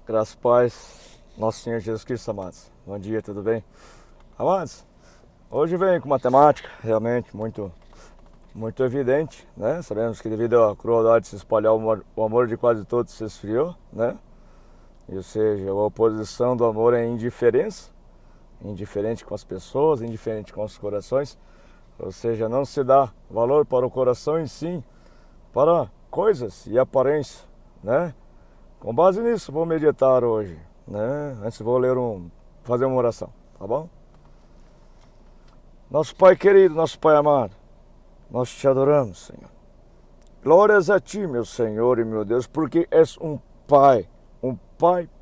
Graças e paz, nosso Senhor Jesus Cristo, amados. Bom dia, tudo bem? Amados, hoje vem com uma temática realmente muito evidente, né? Sabemos que devido à crueldade de se espalhar o amor de quase todos se esfriou, né? Ou seja, a oposição do amor é indiferença, indiferente com as pessoas, indiferente com os corações. Ou seja, não se dá valor para o coração e sim para coisas e aparência, né? Com base nisso, vou meditar hoje, né? Antes vou fazer uma oração, tá bom? Nosso Pai querido, nosso Pai amado, nós te adoramos, Senhor. Glórias a Ti, meu Senhor e meu Deus, porque és um Pai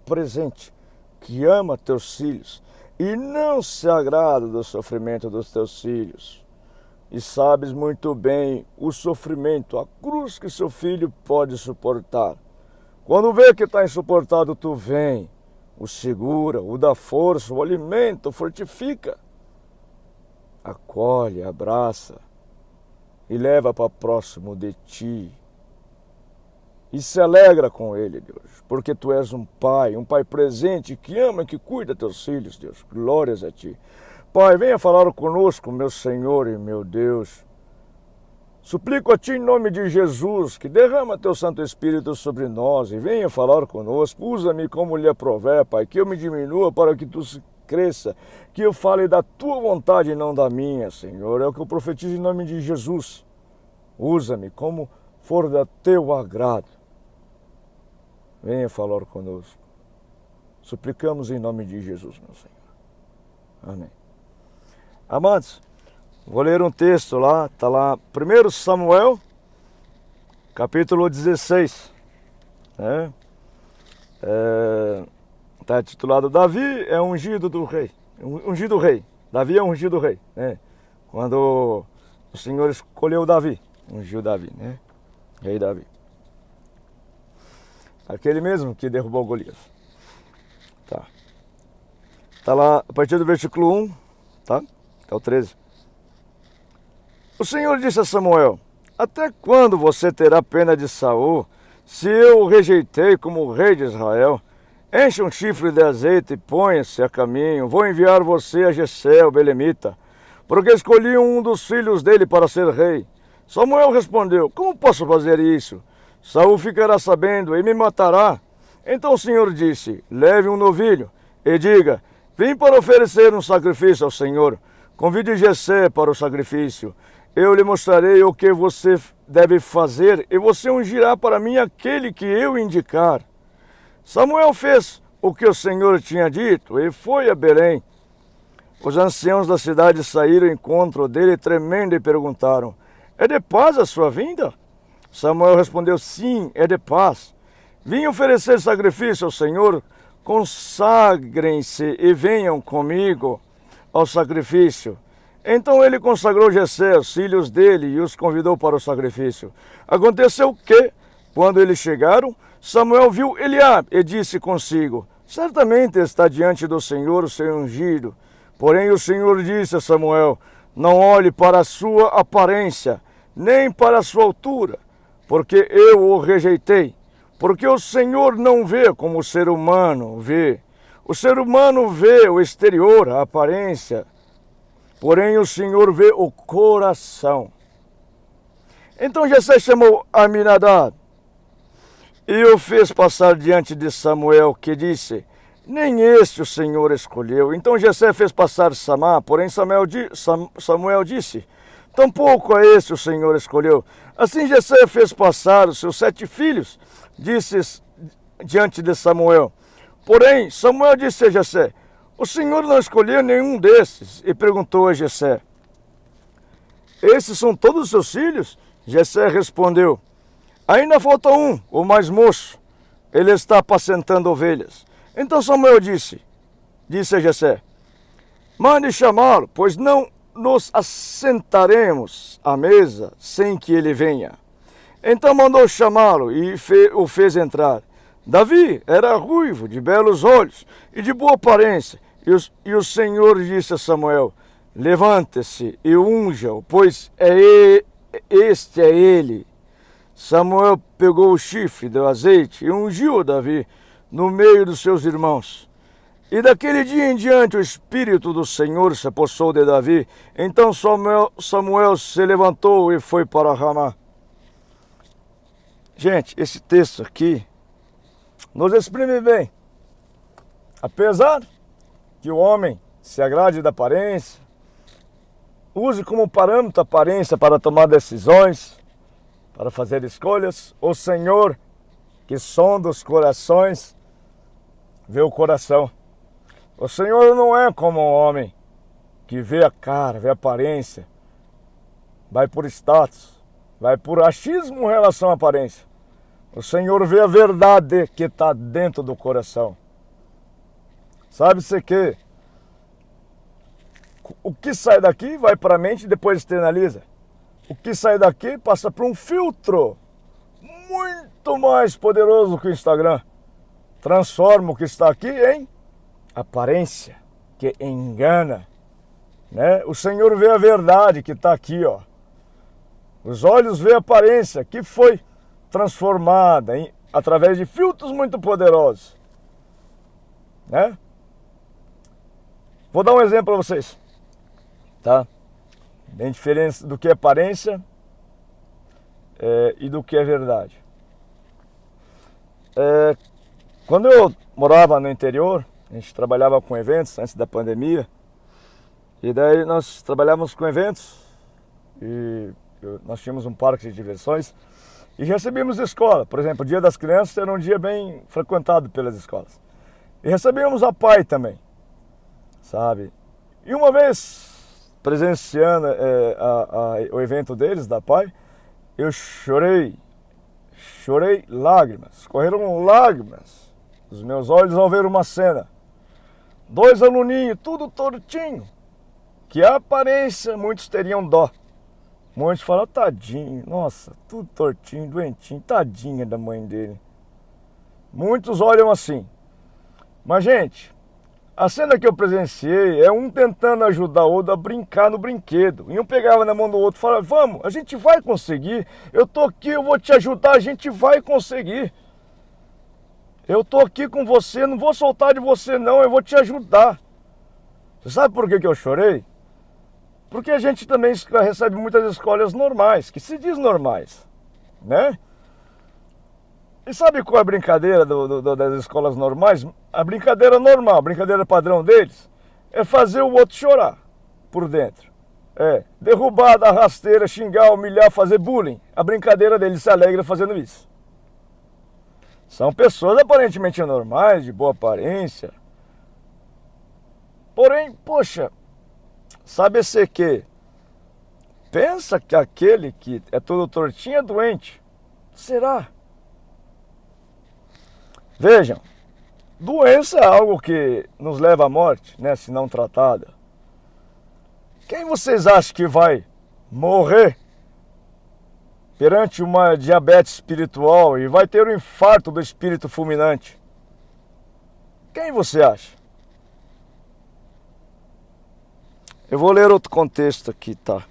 presente, que ama Teus filhos e não se agrada do sofrimento dos Teus filhos. E sabes muito bem o sofrimento, a cruz que seu filho pode suportar. Quando vê que está insuportável, tu vem, o segura, o dá força, o alimenta, o fortifica. Acolhe, abraça e leva para próximo de ti. E se alegra com ele, Deus, porque tu és um pai presente que ama e que cuida teus filhos, Deus. Glórias a ti. Pai, venha falar conosco, meu Senhor e meu Deus. Suplico a Ti em nome de Jesus, que derrama Teu Santo Espírito sobre nós e venha falar conosco. Usa-me como lhe aprover, Pai, que eu me diminua para que Tu cresça, que eu fale da Tua vontade e não da minha, Senhor. É o que eu profetizo em nome de Jesus. Usa-me como for da Teu agrado. Venha falar conosco. Suplicamos em nome de Jesus, meu Senhor. Amém. Amados, vou ler um texto lá, está lá, 1 Samuel, capítulo 16, né? Está titulado Davi é ungido do rei, ungido rei, Davi é ungido rei, né? Quando o Senhor escolheu Davi, ungiu Davi, né? Rei Davi. Aquele mesmo que derrubou Golias. Tá lá, a partir do versículo 1, tá? Até o 13. O Senhor disse a Samuel: até quando você terá pena de Saul, se eu o rejeitei como rei de Israel? Enche um chifre de azeite e ponha-se a caminho. Vou enviar você a Jessé, o belemita, porque escolhi um dos filhos dele para ser rei. Samuel respondeu: como posso fazer isso? Saul ficará sabendo e me matará. Então o Senhor disse: leve um novilho e diga: vim para oferecer um sacrifício ao Senhor. Convide Jessé para o sacrifício. Eu lhe mostrarei o que você deve fazer e você ungirá para mim aquele que eu indicar. Samuel fez o que o Senhor tinha dito e foi a Belém. Os anciãos da cidade saíram ao encontro dele tremendo e perguntaram: é de paz a sua vinda? Samuel respondeu: sim, é de paz. Vim oferecer sacrifício ao Senhor. Consagrem-se e venham comigo ao sacrifício. Então ele consagrou Jessé, os filhos dele, e os convidou para o sacrifício. Aconteceu que, quando eles chegaram, Samuel viu Eliabe e disse consigo: certamente está diante do Senhor o seu ungido. Porém o Senhor disse a Samuel: não olhe para a sua aparência, nem para a sua altura, porque eu o rejeitei. Porque o Senhor não vê como o ser humano vê. O ser humano vê o exterior, a aparência, porém o Senhor vê o coração. Então Jessé chamou Aminadab e o fez passar diante de Samuel, que disse: nem este o Senhor escolheu. Então Jessé fez passar Samá, porém Samuel disse: tampouco a este o Senhor escolheu. Assim Jessé fez passar os seus 7 filhos, disse diante de Samuel. Porém, Samuel disse a Jessé: o Senhor não escolheu nenhum desses. E perguntou a Jessé: esses são todos os seus filhos? Jessé respondeu: ainda falta um, o mais moço. Ele está apacentando ovelhas. Então Samuel disse a Jessé: mande chamá-lo, pois não nos assentaremos à mesa sem que ele venha. Então mandou chamá-lo e o fez entrar. Davi era ruivo, de belos olhos e de boa aparência. E o Senhor disse a Samuel: levante-se e unja-o, pois este é ele. Samuel pegou o chifre do azeite e ungiu Davi. no meio dos seus irmãos. E daquele dia em diante o Espírito do Senhor se apossou de Davi. Então Samuel se levantou e foi para Ramá. Gente, esse texto aqui nos exprime bem. Apesar que o homem se agrade da aparência, use como parâmetro a aparência para tomar decisões, para fazer escolhas, o Senhor, que sonda os corações, vê o coração. O Senhor não é como um homem que vê a cara, vê a aparência, vai por status, vai por achismo em relação à aparência. O Senhor vê a verdade que está dentro do coração. Sabe-se que o que sai daqui vai para a mente e depois externaliza. O que sai daqui passa por um filtro muito mais poderoso que o Instagram. Transforma o que está aqui em aparência, que engana, né? O Senhor vê a verdade que está aqui, ó. Os olhos vê a aparência que foi transformada através de filtros muito poderosos, né? Vou dar um exemplo para vocês, tá? Bem diferente do que é aparência e do que é verdade. Quando eu morava no interior, a gente trabalhava com eventos antes da pandemia. E daí nós trabalhávamos com eventos. E nós tínhamos um parque de diversões. E recebíamos escola. Por exemplo, o Dia das Crianças era um dia bem frequentado pelas escolas. E recebíamos a PAI também, sabe? E uma vez, presenciando o evento deles, da PAI, eu chorei lágrimas. Correram lágrimas dos meus olhos ao ver uma cena. 2 aluninhos, tudo tortinho, que a aparência muitos teriam dó. Muitos falam, tadinho, nossa, tudo tortinho, doentinho, tadinha da mãe dele. Muitos olham assim. Mas, gente, a cena que eu presenciei é um tentando ajudar o outro a brincar no brinquedo. E um pegava na mão do outro e falava, vamos, a gente vai conseguir. Eu tô aqui, eu vou te ajudar, a gente vai conseguir. Eu tô aqui com você, não vou soltar de você não, eu vou te ajudar. Você sabe por que eu chorei? Porque a gente também recebe muitas escolas normais, que se diz normais, né? E sabe qual é a brincadeira das escolas normais? A brincadeira normal, a brincadeira padrão deles, é fazer o outro chorar por dentro. Derrubar, dar rasteira, xingar, humilhar, fazer bullying. A brincadeira deles se alegra fazendo isso. São pessoas aparentemente normais, de boa aparência. Porém, poxa, sabe-se que pensa que aquele que é todo tortinho é doente. Será? Vejam, doença é algo que nos leva à morte, né, se não tratada. Quem vocês acham que vai morrer perante uma diabetes espiritual e vai ter um infarto do espírito fulminante? Quem você acha? Eu vou ler outro contexto aqui, tá?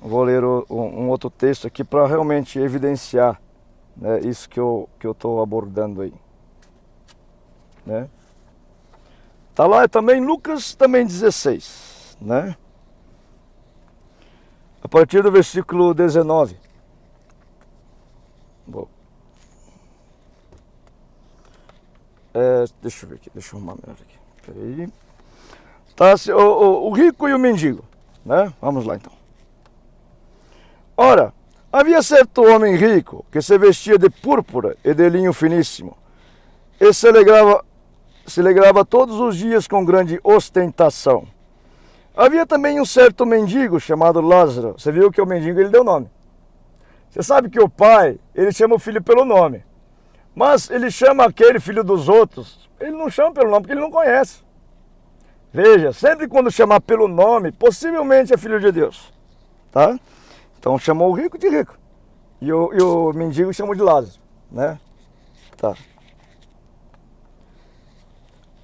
Vou ler um outro texto aqui para realmente evidenciar, né, isso que eu estou abordando aí, né? Tá lá também Lucas também 16, né? A partir do versículo 19. Bom. Deixa eu ver aqui, deixa eu arrumar melhor aqui. Peraí. Tá, o rico e o mendigo, né? Vamos lá então. Ora, havia certo homem rico que se vestia de púrpura e de linho finíssimo e se alegrava todos os dias com grande ostentação. Havia também um certo mendigo chamado Lázaro. Você viu que o mendigo ele deu nome. Você sabe que o pai, ele chama o filho pelo nome. Mas ele chama aquele filho dos outros, ele não chama pelo nome porque ele não conhece. Veja, sempre quando chamar pelo nome, possivelmente é filho de Deus. Tá? Então chamou o rico de rico. E o mendigo chamou de Lázaro, né? Tá.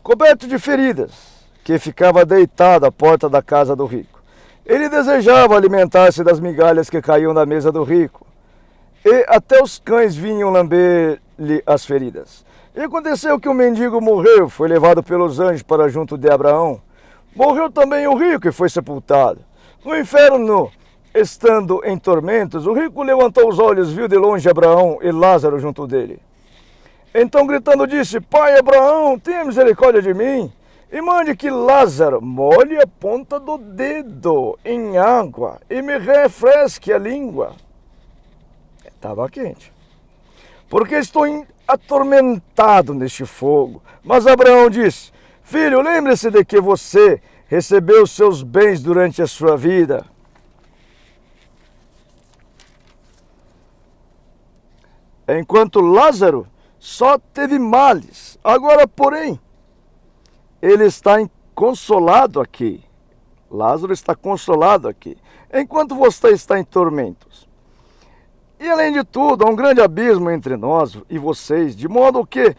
Coberto de feridas, que ficava deitado à porta da casa do rico. Ele desejava alimentar-se das migalhas que caíam da mesa do rico. e até os cães vinham lamber-lhe as feridas. E aconteceu que o mendigo morreu, foi levado pelos anjos para junto de Abraão. Morreu também o rico e foi sepultado. No inferno, estando em tormentos, o rico levantou os olhos, viu de longe Abraão e Lázaro junto dele. Então gritando disse: Pai Abraão, tenha misericórdia de mim, e mande que Lázaro molhe a ponta do dedo em água e me refresque a língua. Estava quente. Porque estou atormentado neste fogo. Mas Abraão disse: Filho, lembre-se de que você recebeu seus bens durante a sua vida. Enquanto Lázaro só teve males. Agora, porém, ele está consolado aqui. Lázaro está consolado aqui, enquanto você está em tormentos. E além de tudo, há um grande abismo entre nós e vocês, de modo que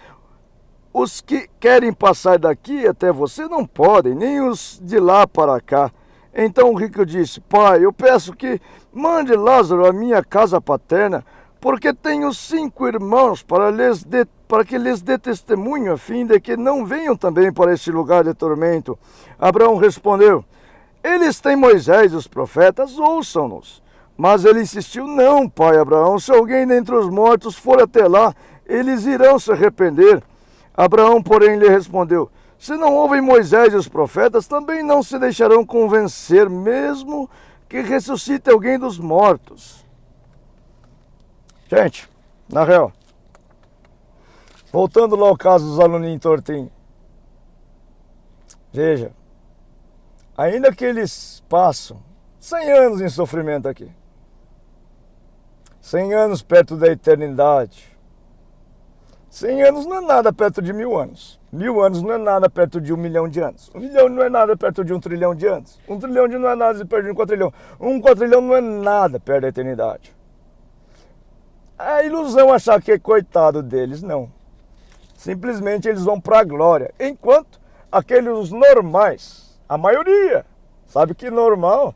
os que querem passar daqui até você não podem, nem os de lá para cá. Então o rico disse: Pai, eu peço que mande Lázaro à minha casa paterna, porque tenho 5 irmãos para que lhes dê testemunho, a fim de que não venham também para este lugar de tormento. Abraão respondeu: Eles têm Moisés e os profetas, ouçam-nos. Mas ele insistiu: Não, pai Abraão, se alguém dentre os mortos for até lá, eles irão se arrepender. Abraão, porém, lhe respondeu: Se não ouvem Moisés e os profetas, também não se deixarão convencer, mesmo que ressuscite alguém dos mortos. Gente, na real, voltando lá ao caso dos aluninhos tortinhos. Veja, ainda que eles passam 100 anos em sofrimento aqui, 100 anos perto da eternidade. 100 anos não é nada perto de 1000 anos. 1000 anos não é nada perto de 1 milhão de anos. 1 milhão não é nada perto de 1 trilhão de anos. 1 trilhão não é nada perto de 1 quatrilhão. 1 quatrilhão não é nada perto da eternidade. É ilusão achar que é coitado deles, não. Simplesmente eles vão para a glória. Enquanto aqueles normais, a maioria, sabe que normal,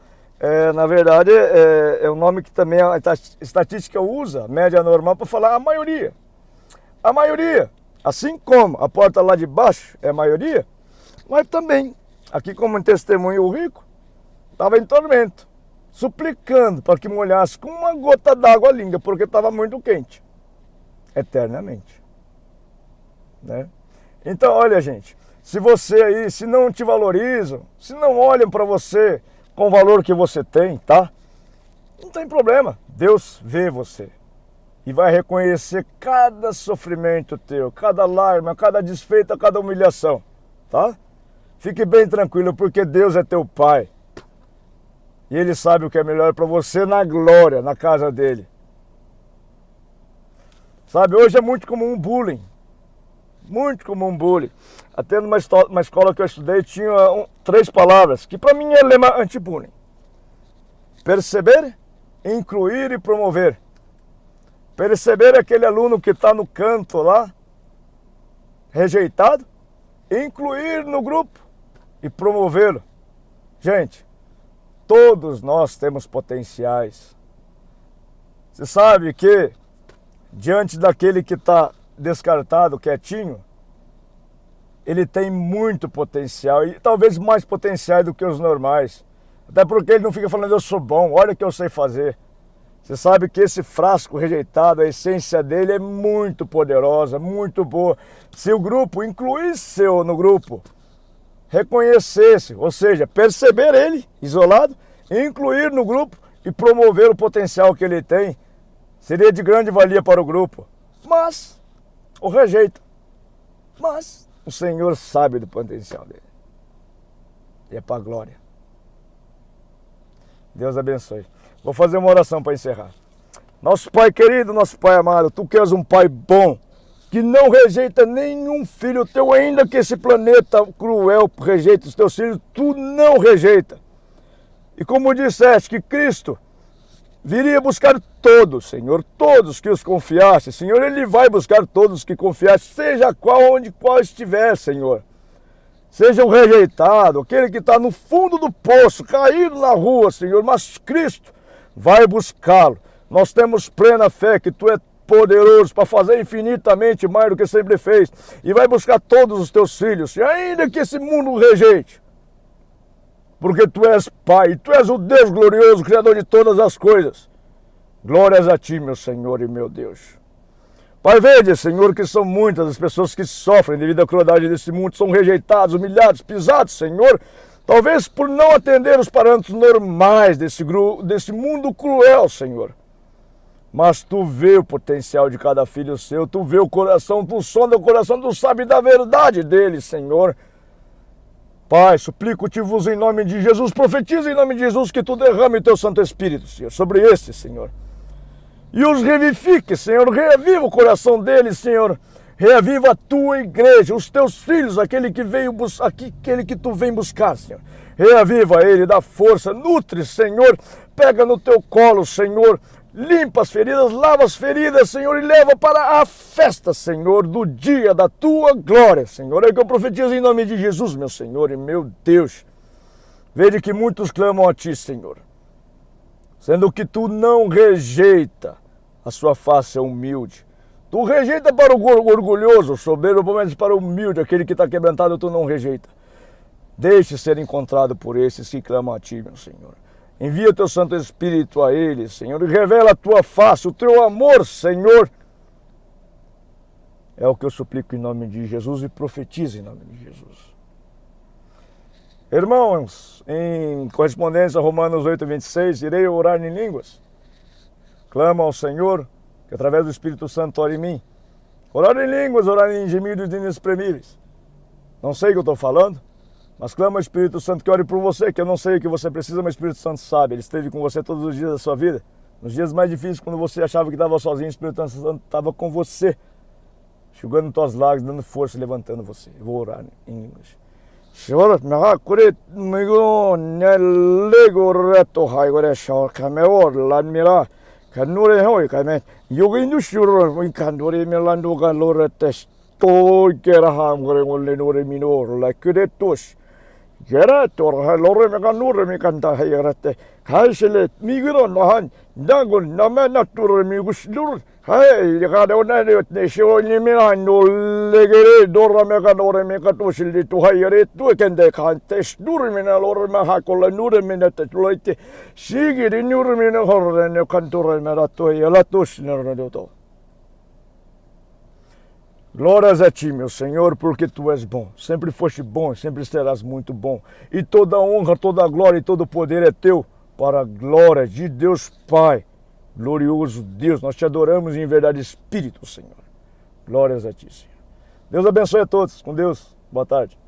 na verdade, é o nome que também a estatística usa, média normal, para falar a maioria. A maioria, assim como a porta lá de baixo é a maioria, mas também, aqui como um testemunho o rico, estava em tormento, suplicando para que molhasse com uma gota d'água linda, porque estava muito quente, eternamente. Né? Então, olha, gente, se você aí, se não te valorizam, se não olham para você com o valor que você tem, tá? Não tem problema, Deus vê você. E vai reconhecer cada sofrimento teu, cada lágrima, cada desfeita, cada humilhação, tá? Fique bem tranquilo, porque Deus é teu Pai. E Ele sabe o que é melhor para você na glória, na casa dEle. Sabe, hoje é muito comum um bullying. Muito comum bullying. Até numa escola que eu estudei tinha 3 palavras, que para mim é lema anti-bullying. Perceber, incluir e promover. Perceber aquele aluno que está no canto lá, rejeitado, incluir no grupo e promovê-lo. Gente, todos nós temos potenciais. Você sabe que, diante daquele que está descartado, quietinho, ele tem muito potencial, e talvez mais potencial do que os normais. Até porque ele não fica falando: eu sou bom, olha o que eu sei fazer. Você sabe que esse frasco rejeitado, a essência dele é muito poderosa, muito boa. Se o grupo incluísse no grupo, reconhecesse, ou seja, perceber ele isolado, incluir no grupo e promover o potencial que ele tem, seria de grande valia para o grupo. Mas o rejeita. Mas o Senhor sabe do potencial dele. E é para a glória. Deus abençoe. Vou fazer uma oração para encerrar. Nosso Pai querido, nosso Pai amado, Tu que és um Pai bom, que não rejeita nenhum filho Teu, ainda que esse planeta cruel rejeite os Teus filhos, Tu não rejeita. E como disseste que Cristo viria buscar todos, Senhor, todos que os confiaste, Senhor, Ele vai buscar todos que confiaste, seja onde estiver, Senhor. Seja um rejeitado, aquele que está no fundo do poço, caído na rua, Senhor, mas Cristo vai buscá-lo, Nós temos plena fé que Tu é poderoso para fazer infinitamente mais do que sempre fez. E vai buscar todos os Teus filhos, e ainda que esse mundo o rejeite. Porque Tu és Pai, Tu és o Deus glorioso, Criador de todas as coisas. Glórias a Ti, meu Senhor e meu Deus. Pai, veja, Senhor, que são muitas as pessoas que sofrem devido à crueldade desse mundo, são rejeitados, humilhados, pisados, Senhor, talvez por não atender os parâmetros normais desse mundo cruel, Senhor. Mas Tu vê o potencial de cada filho seu, Tu vê o coração, Tu sonda o coração, Tu sabe da verdade dele, Senhor. Pai, suplico-te-vos em nome de Jesus, profetiza em nome de Jesus que Tu derrame Teu Santo Espírito, Senhor, sobre este, Senhor. E os revivifique, Senhor, reaviva o coração deles, Senhor. Reaviva a Tua igreja, os Teus filhos, aquele que Tu vem buscar, Senhor. Reaviva ele, dá força, nutre, Senhor. Pega no Teu colo, Senhor. Limpa as feridas, lava as feridas, Senhor, e leva para a festa, Senhor, do dia da Tua glória, Senhor. É que eu profetizo em nome de Jesus, meu Senhor e meu Deus. Veja que muitos clamam a Ti, Senhor. Sendo que Tu não rejeita, a sua face é humilde. Tu rejeita para o orgulhoso, o soberbo, mas para o humilde, aquele que está quebrantado, Tu não rejeita. Deixe ser encontrado por esses que clamam a Ti, meu Senhor. Envia Teu Santo Espírito a eles, Senhor, e revela a Tua face, o Teu amor, Senhor. É o que eu suplico em nome de Jesus e profetizo em nome de Jesus. Irmãos, em correspondência a Romanos 8:26, irei orar em línguas. Clama ao Senhor, que através do Espírito Santo ore em mim. Orar em línguas, orar em gemidos inexprimíveis. Não sei o que eu estou falando, mas clama ao Espírito Santo que ore por você, que eu não sei o que você precisa, mas o Espírito Santo sabe. Ele esteve com você todos os dias da sua vida. Nos dias mais difíceis, quando você achava que estava sozinho, o Espírito Santo estava com você, enxugando tuas lágrimas, dando força, levantando você. Eu vou orar em línguas. Senhor, me curit migo nelego reto haigore shor kameor lan mira kanure hoy kamet yogindu shuro min kandore melando galorete to geraham gore ngolle nore minor la kudetos gerator halore me kanure me kanta hayrate kaisele migro no han dagon namena tur migus dur hay kada onane ne shoni milano legere dorra me kanore me katoshili to hayre to kende kantes dur minalore me hakola nure minete loite sigiri nure min horre ne kantore me rato yala tos nerado. Glórias a Ti, meu Senhor, porque Tu és bom. Sempre foste bom, sempre serás muito bom. E toda honra, toda glória e todo poder é Teu, para a glória de Deus Pai. Glorioso Deus, nós Te adoramos em verdade Espírito, Senhor. Glórias a Ti, Senhor. Deus abençoe a todos. Com Deus. Boa tarde.